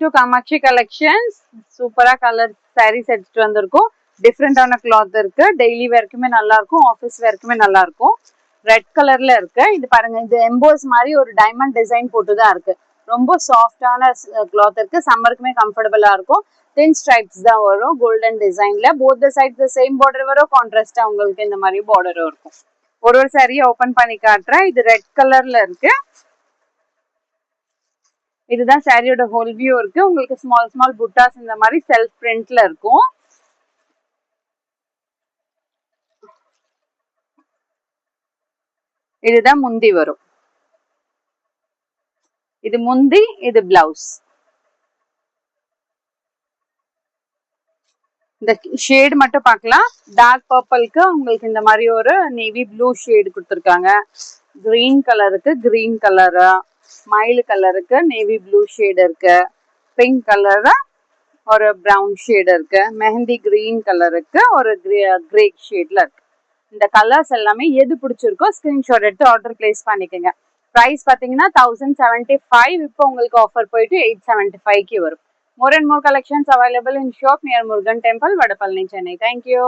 Welcome to Kamakshi collections. சூப்பரா colour sarees எடுத்துட்டு வந்திருக்கோம். டிஃப்ரெண்டான கிளாத் இருக்கு. டெய்லி வேர்க்குமே நல்லா இருக்கும், ஆஃபீஸ் வேர்க்குமே நல்லா இருக்கும். ரெட் கலர்ல இருக்கு. இது பாருங்க, இது எம்போஸ் மாதிரி ஒரு டைமண்ட் டிசைன் போட்டுதான் இருக்கு. ரொம்ப சாஃப்டான கிளாத் இருக்கு. சம்மருக்குமே கம்ஃபர்டபுளா இருக்கும். தின் ஸ்ட்ரைப்ஸ் தான் வரும் கோல்டன் டிசைன்ல. Both the sides same border வரும். கான்ட்ராஸ்டா உங்களுக்கு இந்த மாதிரி பார்டரும் இருக்கும். ஒரு சாரியை ஓபன் பண்ணி காட்டுறேன். இது ரெட் கலர்ல இருக்கு. இதுதான் சாரியோட ஹோல் வியூ இருக்கு. உங்களுக்கு ஸ்மால் ஸ்மால் புட்டாஸ் இந்த மாதிரி செல்ஃப் பிரிண்ட்ல இருக்கும். இதுதான் முந்தி வரும். இது முந்தி, இது பிளவுஸ். இந்த ஷேட் மட்டும் பார்க்கலாம். டார்க் பர்பிள்க்கு உங்களுக்கு இந்த மாதிரி ஒரு நேவி ப்ளூ ஷேடு கொடுத்துருக்காங்க. கிரீன் கலருக்கு கிரீன் கலரு, மயில் கலருக்கு நேவி ப்ளூ ஷேடு இருக்கு. பிங்க் கலரு ஒரு ப்ரௌன் ஷேடு இருக்கு. மெஹந்தி கிரீன் கலருக்கு ஒரு கிரே ஷேட்ல இருக்கு. இந்த கலர்ஸ் எல்லாமே எது பிடிச்சிருக்கோ ஸ்கிரீன்ஷாட் எடுத்து ஆர்டர் பிளேஸ் பண்ணிக்கோங்க. ப்ரைஸ் பார்த்தீங்கன்னா 1075. இப்போ உங்களுக்கு ஆஃபர் போயிட்டு 875 வரும். More and more collections available in shop near Murugan Temple, Vadapalani, Chennai. Thank you.